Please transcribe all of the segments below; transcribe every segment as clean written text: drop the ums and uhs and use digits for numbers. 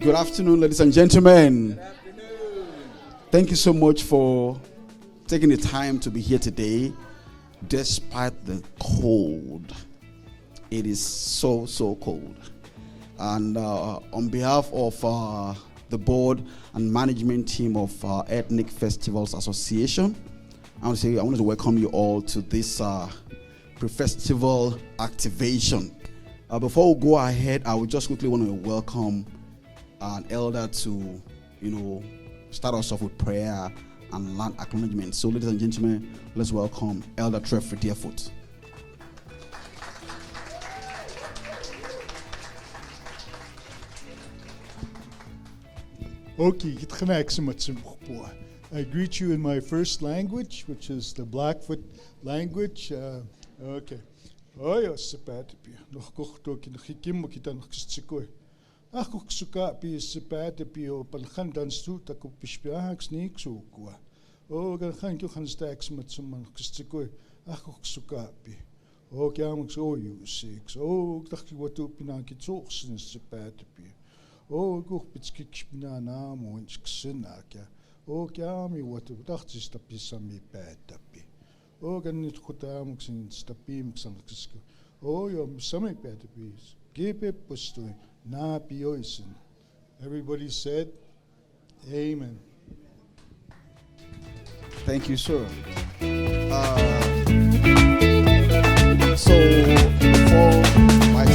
Good afternoon, ladies and gentlemen. Good afternoon. Thank you so much for taking the time to be here today, despite the cold. It is so cold. And on behalf of the board and management team of Ethnic Festivals Association, I want to welcome you all to this pre-festival activation. Before we go ahead, I would just quickly want to welcome an elder to, start us off with prayer and land acknowledgement. So, ladies and gentlemen, let's welcome Elder Prof. Deerfoot. Okay, I greet you in my first language, which is the Blackfoot language. Okay. Oh, yes, Oh, go pitskik na mo insksinaka. Oh, kami what dachtis the pisami patapi. Oh, ganit kutamux in stapim sankisko. Oh, your sami patapis. Give it pusto na pioisen. Everybody said, Amen. Thank you, sir. So, before my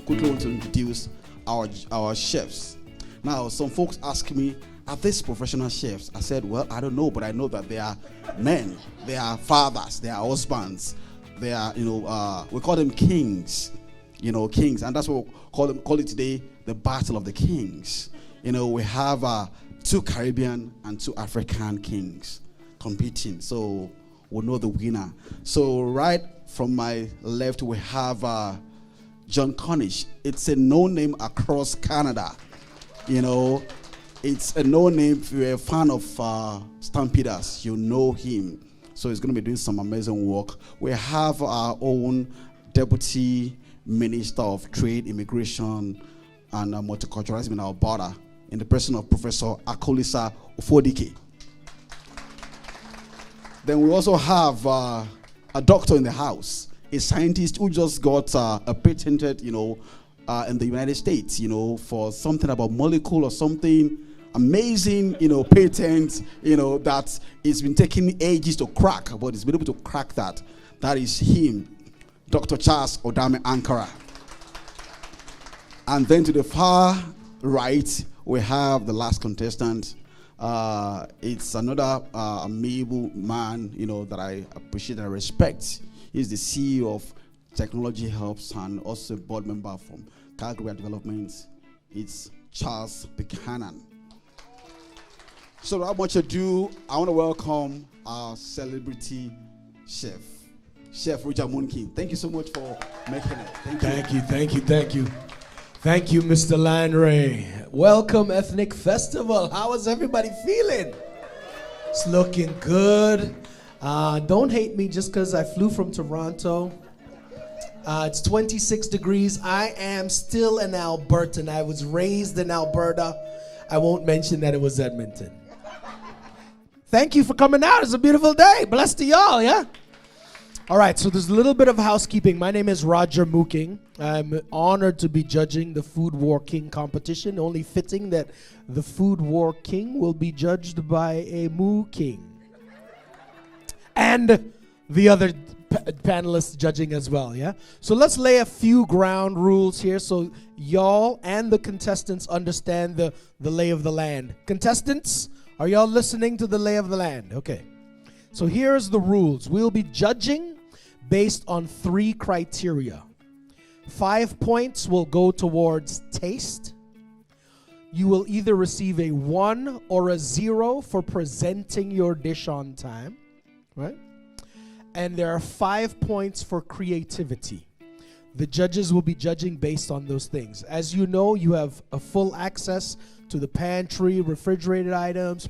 quickly want to introduce our chefs. Now, some folks ask me, are these professional chefs? I said, well, I don't know, but I know that they are men, they are fathers, they are husbands, they are, we call them kings, kings, and that's what we call it today, the battle of the kings. We have 2 Caribbean and 2 African kings competing, so we'll know the winner. So right from my left, we have Jon Cornish. It's a known name across Canada. It's a known name. If you're a fan of Stampeders, you know him. So he's going to be doing some amazing work. We have our own Deputy Minister of Trade, Immigration, and Multiculturalism in our border, in the person of Professor Akolisa Ufodike. Then we also have a doctor in the house, a scientist who just got a patented, in the United States, for something about molecule or something amazing, patent, that it's been taking ages to crack, but he's been able to crack that. That is him, Dr. Charles Odame-Ankrah. And then to the far right, we have the last contestant. It's another amiable man, that I appreciate and respect. He's the CEO of Technology Helps and also a board member from Calgary Development. It's Charles Buchanan. So without much ado, I want to welcome our celebrity chef, Chef Richard Munkin. Thank you so much for making it. Thank you. Thank you, Mr. Landry. Welcome, Ethnic Festival. How is everybody feeling? It's looking good. Don't hate me just because I flew from Toronto. It's 26 degrees. I am still an Albertan. I was raised in Alberta. I won't mention that it was Edmonton. Thank you for coming out. It's a beautiful day. Bless to y'all, yeah? All right, so there's a little bit of housekeeping. My name is Roger Mooking. I'm honored to be judging the Food War King competition. Only fitting that the Food War King will be judged by a Moo King. And the other panelists judging as well, yeah? So let's lay a few ground rules here so y'all and the contestants understand the lay of the land. Contestants, are y'all listening to the lay of the land? Okay. So here's the rules. We'll be judging based on 3 criteria. 5 points will go towards taste. You will either receive a 1 or a 0 for presenting your dish on time, right? And there are 5 points for creativity. The judges will be judging based on those things. As you know, you have a full access to the pantry, refrigerated items,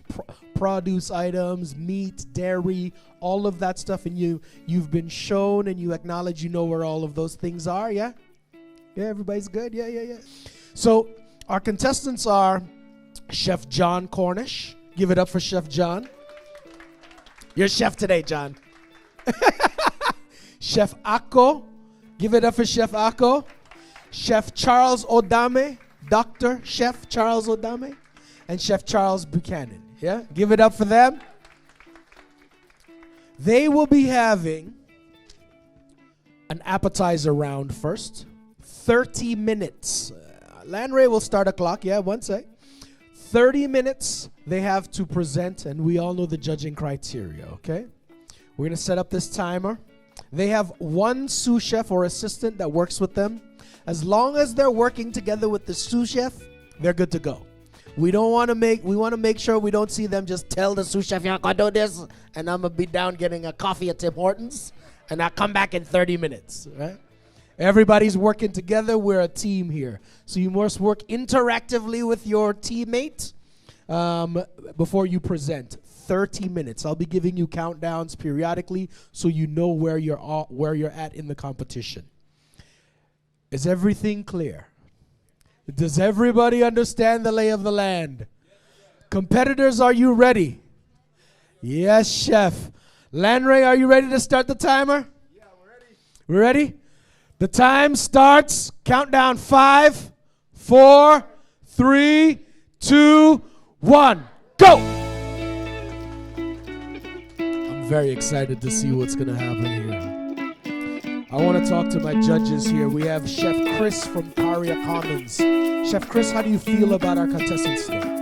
produce items, meat, dairy, all of that stuff, and you've been shown and you acknowledge you know where all of those things are, yeah? Yeah, everybody's good. Yeah. So our contestants are Chef Jon Cornish. Give it up for Chef Jon. You're chef today, Jon. Chef Ako. Give it up for Chef Ako. Chef Charles Odame. Dr. Chef Charles Odame. And Chef Charles Buchanan. Yeah, give it up for them. They will be having an appetizer round first. 30 minutes. Landray will start a clock. Yeah, one sec. 30 minutes they have to present, and we all know the judging criteria, okay? We're going to set up this timer. They have one sous chef or assistant that works with them. As long as they're working together with the sous chef, they're good to go. We want to make sure we don't see them just tell the sous chef, "You're going to do this," and I'm going to be down getting a coffee at Tim Hortons, and I'll come back in 30 minutes, right? Everybody's working together. We're a team here. So you must work interactively with your teammate before you present. 30 minutes. I'll be giving you countdowns periodically so you know where you're at in the competition. Is everything clear? Does everybody understand the lay of the land? Competitors, are you ready? Yes, Chef. Landray, are you ready to start the timer? Yeah, we're ready. We're ready? The time starts. Countdown 5, 4, 3, 2, 1. Go! I'm very excited to see what's going to happen here. I want to talk to my judges here. We have Chef Chris from Caria Commons. Chef Chris, how do you feel about our contestants today?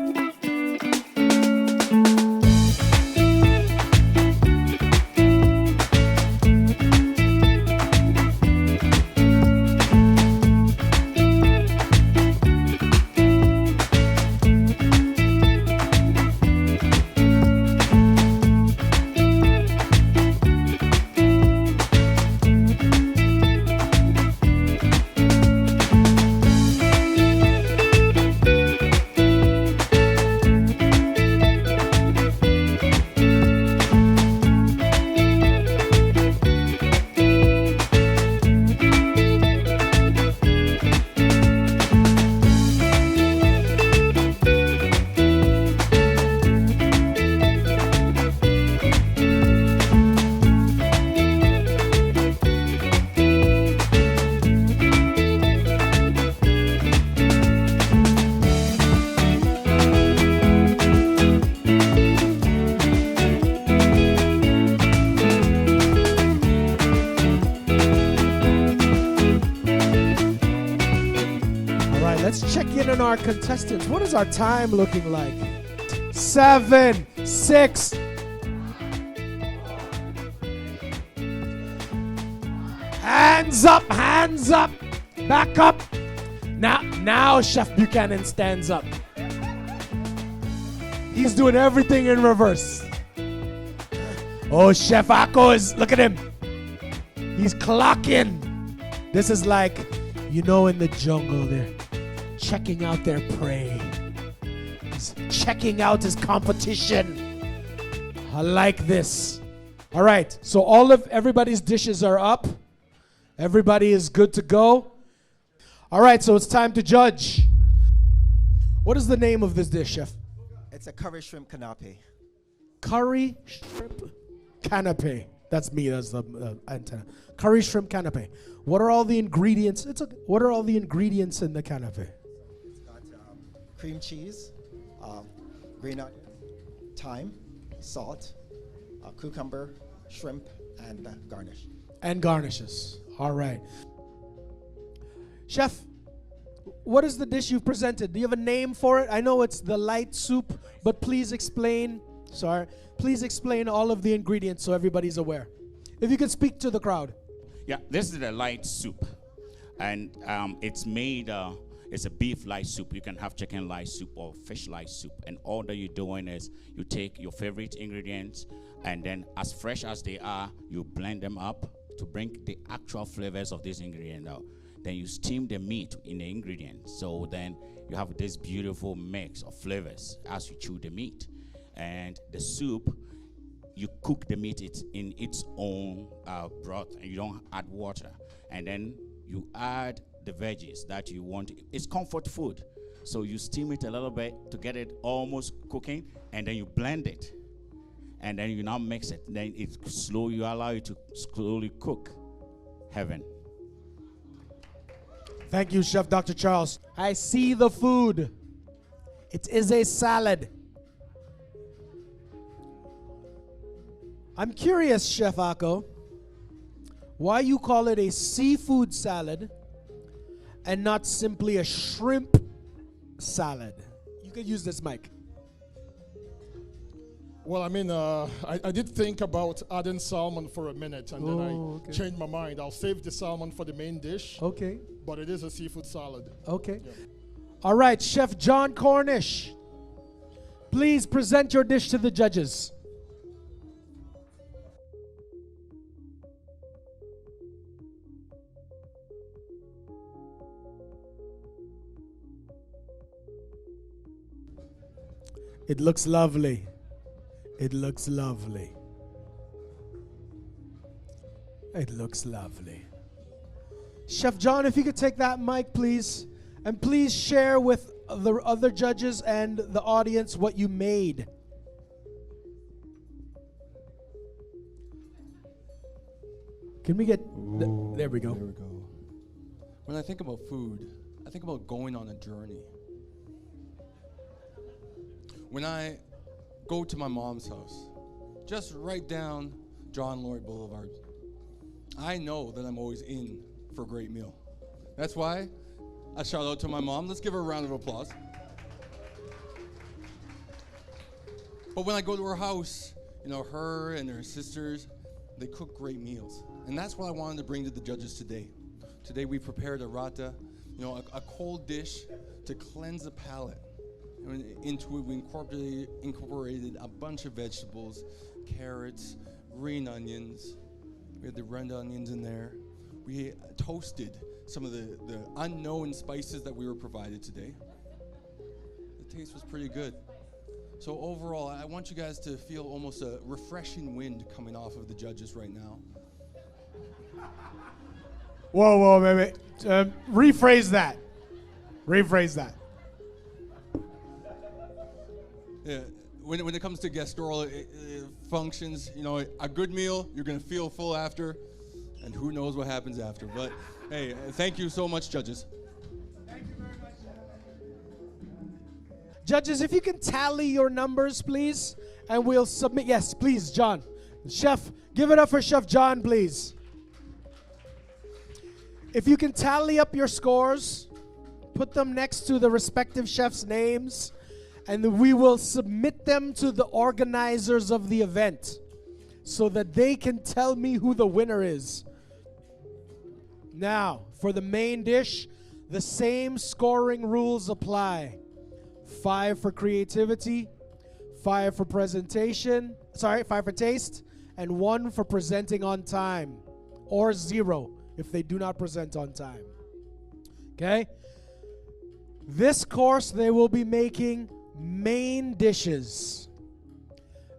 Our contestants, what is our time looking like? 7, 6. Hands up, back up. Now Chef Buchanan stands up. He's doing everything in reverse. Oh, Chef Ako look at him. He's clocking. This is like, in the jungle there. Checking out their prey. He's checking out his competition. I like this. All right, so everybody's dishes are up. Everybody is good to go. All right, so it's time to judge. What is the name of this dish, Chef? It's a curry shrimp canapé. Curry shrimp canapé. That's me. That's the antenna. Curry shrimp canapé. What are all the ingredients? What are all the ingredients in the canapé? Cream cheese, green onion, thyme, salt, cucumber, shrimp, and garnish. And garnishes. All right. Chef, what is the dish you've presented? Do you have a name for it? I know it's the light soup, but please explain all of the ingredients so everybody's aware. If you could speak to the crowd. Yeah, this is the light soup. And it's made... it's a beef light soup. You can have chicken light soup or fish light soup. And all that you're doing is you take your favorite ingredients and then as fresh as they are, you blend them up to bring the actual flavors of this ingredient out. Then you steam the meat in the ingredients. So then you have this beautiful mix of flavors as you chew the meat. And the soup, you cook the meat in its own broth and you don't add water. And then you add the veggies that you want. It's comfort food. So you steam it a little bit to get it almost cooking, and then you blend it. And then you now mix it. Then you allow it to slowly cook. Heaven. Thank you, Chef Dr. Charles. I see the food. It is a salad. I'm curious, Chef Akko, why you call it a seafood salad and not simply a shrimp salad. You could use this mic. Well, I mean, I did think about adding salmon for a minute, and then I changed my mind. I'll save the salmon for the main dish. Okay. But it is a seafood salad. Okay. Yeah. All right, Chef Jon Cornish, please present your dish to the judges. It looks lovely. It looks lovely. It looks lovely. Chef Jon, if you could take that mic, please. And please share with the other judges and the audience what you made. Can we get... there we go. There we go. When I think about food, I think about going on a journey. When I go to my mom's house, just right down John Lloyd Boulevard, I know that I'm always in for a great meal. That's why I shout out to my mom. Let's give her a round of applause. But when I go to her house, you know, her and her sisters, they cook great meals. And that's what I wanted to bring to the judges today. Today we prepared a rata, you know, a cold dish to cleanse the palate. And into it we incorporated a bunch of vegetables, carrots, green onions. We had the red onions in there. We toasted some of the unknown spices that we were provided today. The taste was pretty good. So overall, I want you guys to feel almost a refreshing wind coming off of the judges right now. Whoa, wait. Rephrase that. Rephrase that. Yeah, when it comes to pastoral functions, you know, a good meal, you're going to feel full after, and who knows what happens after. But, hey, thank you so much, judges. Thank you very much. Judges, if you can tally your numbers, please, and we'll submit. Yes, please, Jon. Chef, give it up for Chef Jon, please. If you can tally up your scores, put them next to the respective chefs' names, and we will submit them to the organizers of the event so that they can tell me who the winner is. Now, for the main dish, the same scoring rules apply. 5 for creativity, 5 for presentation, 5 for taste, and 1 for presenting on time, or 0 if they do not present on time. Okay? This course, they will be making main dishes.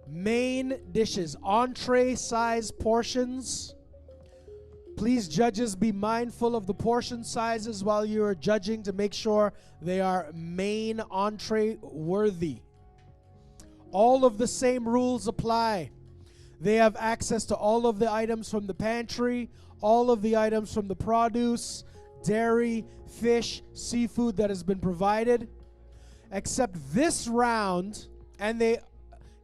Main dishes, entree-size portions. Please, judges, be mindful of the portion sizes while you're judging to make sure they are main entree worthy. All of the same rules apply. They have access to all of the items from the pantry, all of the items from the produce, dairy, fish, seafood that has been provided. Except this round, and they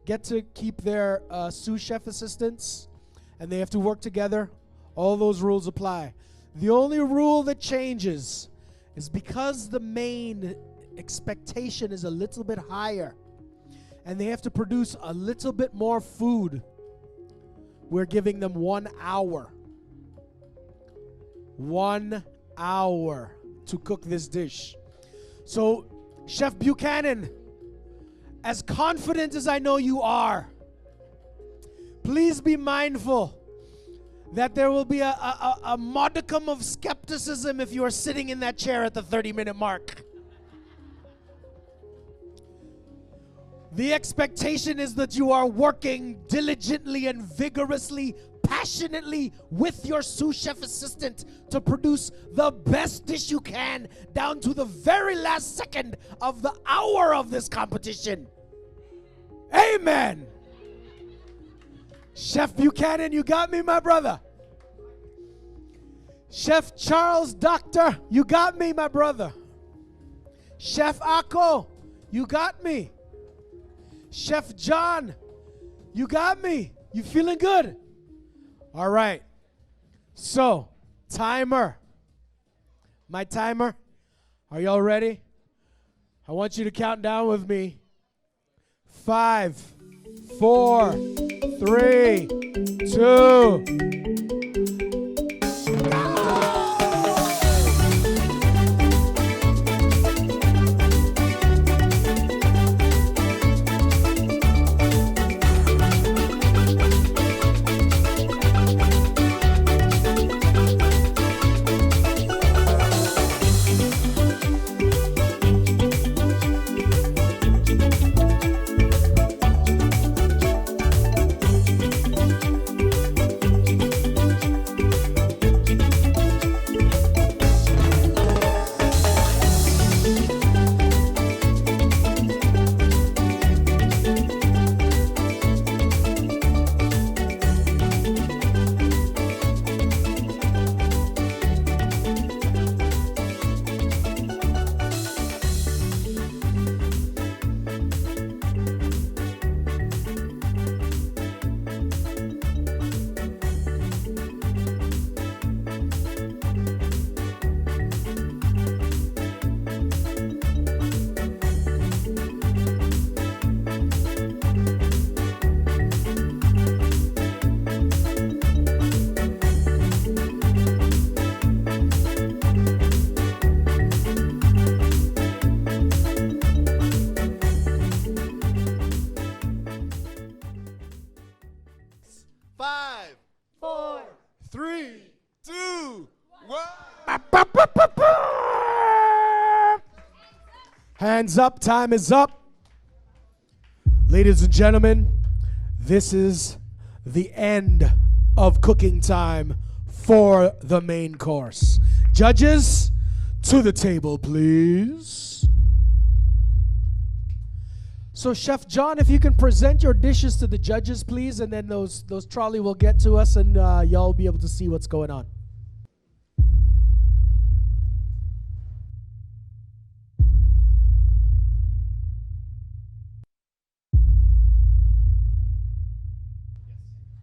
get to keep their sous chef assistants, and they have to work together. All those rules apply. The only rule that changes is because the main expectation is a little bit higher, and they have to produce a little bit more food. We're giving them 1 hour. 1 hour to cook this dish. So, Chef Buchanan, as confident as I know you are, please be mindful that there will be a modicum of skepticism if you are sitting in that chair at the 30-minute mark. The expectation is that you are working diligently and vigorously passionately with your sous chef assistant to produce the best dish you can down to the very last second of the hour of this competition. Amen. Chef Buchanan, you got me, my brother. Chef Charles Doctor, you got me, my brother. Chef Ako, you got me. Chef Jon, you got me. You feeling good? All right. So, timer. My timer. Are y'all ready? I want you to count down with me. 5, 4, 3, 2. Hands up, time is up. Ladies and gentlemen, this is the end of cooking time for the main course. Judges, to the table, please. So Chef Jon, if you can present your dishes to the judges, please, and then those trolley will get to us and y'all will be able to see what's going on.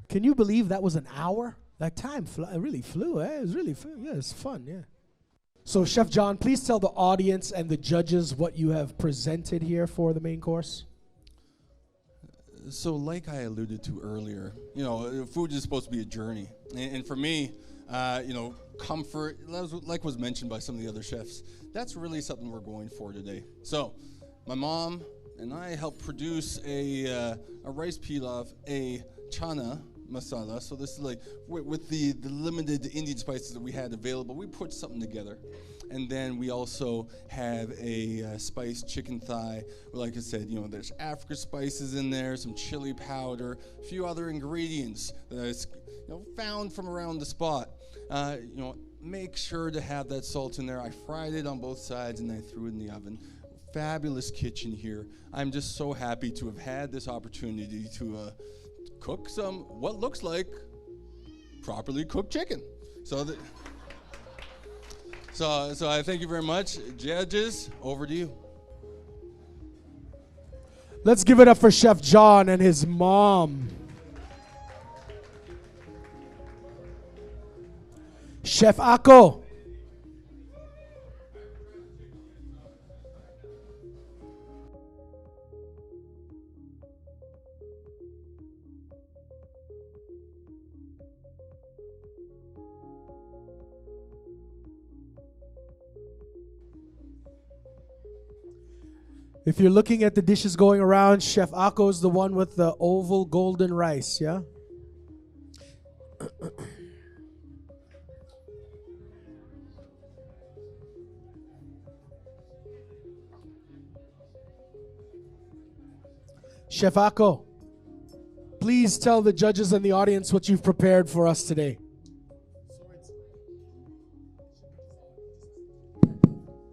Can you believe that was an hour? That time really flew, eh? It was really fun. Yeah, it's fun, yeah. So Chef Jon, please tell the audience and the judges what you have presented here for the main course. So like I alluded to earlier, food is supposed to be a journey. And for me, comfort, like was mentioned by some of the other chefs, that's really something we're going for today. So my mom and I helped produce a rice pilaf, a chana masala. So this is like, with the limited Indian spices that we had available, we put something together. And then we also have a spiced chicken thigh. Like I said, there's African spices in there, some chili powder, a few other ingredients that I found from around the spot. Make sure to have that salt in there. I fried it on both sides and I threw it in the oven. Fabulous kitchen here. I'm just so happy to have had this opportunity to cook some what looks like properly cooked chicken. So I thank you very much. Judges, over to you. Let's give it up for Chef Jon and his mom. Chef Ako. If you're looking at the dishes going around, Chef Ako's the one with the oval golden rice, yeah? Chef Ako. Please tell the judges and the audience what you've prepared for us today.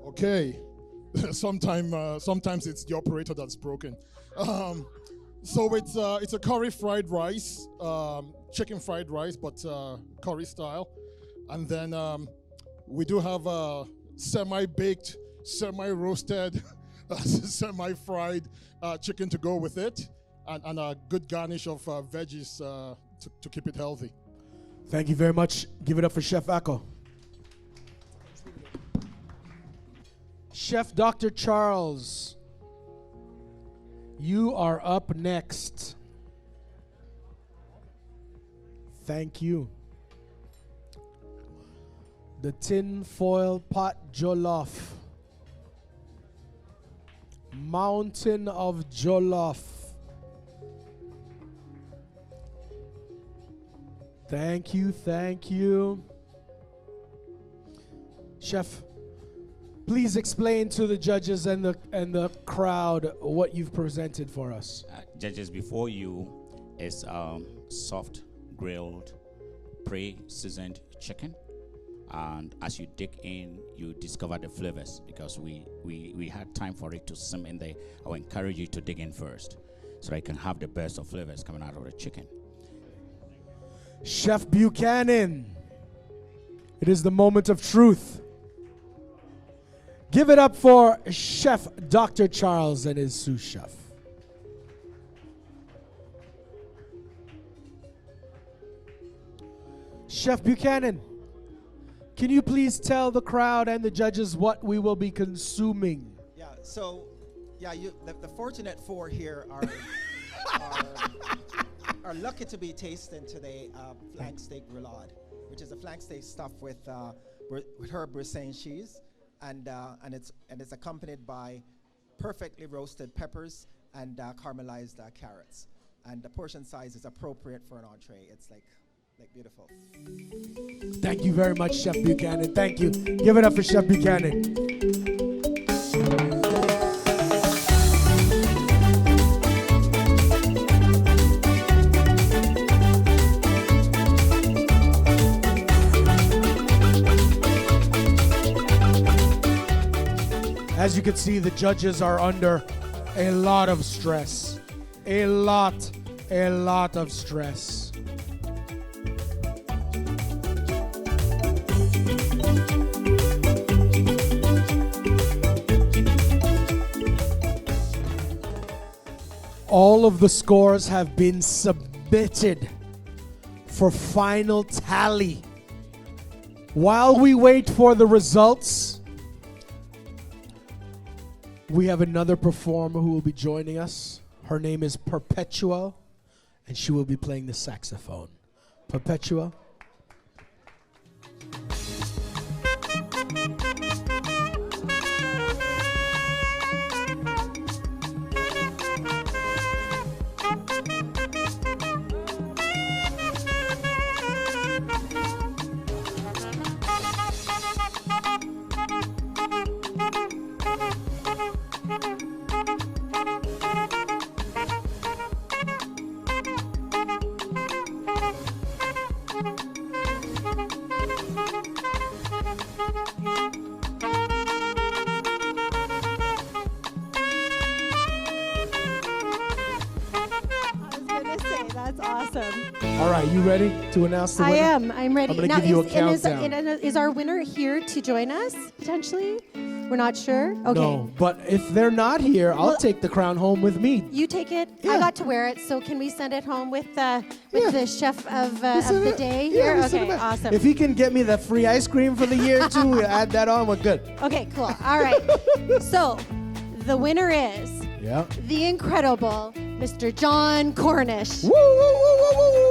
Okay. Sometimes it's the operator that's broken. So it's a curry fried rice, chicken fried rice, but curry style. And then we do have a semi-baked, semi-roasted, semi-fried chicken to go with it, and a good garnish of veggies to keep it healthy. Thank you very much. Give it up for Chef Echo. Chef Dr. Charles, you are up next. Thank you. The tin foil pot jollof. Mountain of jollof. Thank you, thank you. Chef, please explain to the judges and the crowd what you've presented for us. Judges, before you is soft grilled pre-seasoned chicken, and as you dig in, you discover the flavors, because we had time for it to simmer in there. I will encourage you to dig in first so that you can have the best of flavors coming out of the chicken. Chef Buchanan, it is the moment of truth. Give it up for Chef Dr. Charles and his sous chef. Chef Buchanan, can you please tell the crowd and the judges what we will be consuming? Yeah, so, the fortunate four here are lucky to be tasting today flank steak roulade, which is a flank steak stuffed with herb Brisane cheese, and it's accompanied by perfectly roasted peppers and caramelized carrots. And the portion size is appropriate for an entree. It's like beautiful. Thank you very much, Chef Buchanan. Thank you. Give it up for Chef Buchanan. As you can see, the judges are under a lot of stress. A lot of stress. All of the scores have been submitted for final tally. While we wait for the results, we have another performer who will be joining us. Her name is Perpetua, and she will be playing the saxophone. Perpetua. To announce the winner? I am. I'm ready. I'm going to give you a countdown. Is our winner here to join us, potentially? We're not sure? Okay. No, but if they're not here, I'll take the crown home with me. You take it. Yeah. I got to wear it, so can we send it home with the chef of the day here? Okay, awesome. If he can get me the free ice cream for the year, too, we'll add that on, we're good. Okay, cool. All right. So, the winner is the incredible Mr. Jon Cornish. Woo, woo, woo, woo, woo.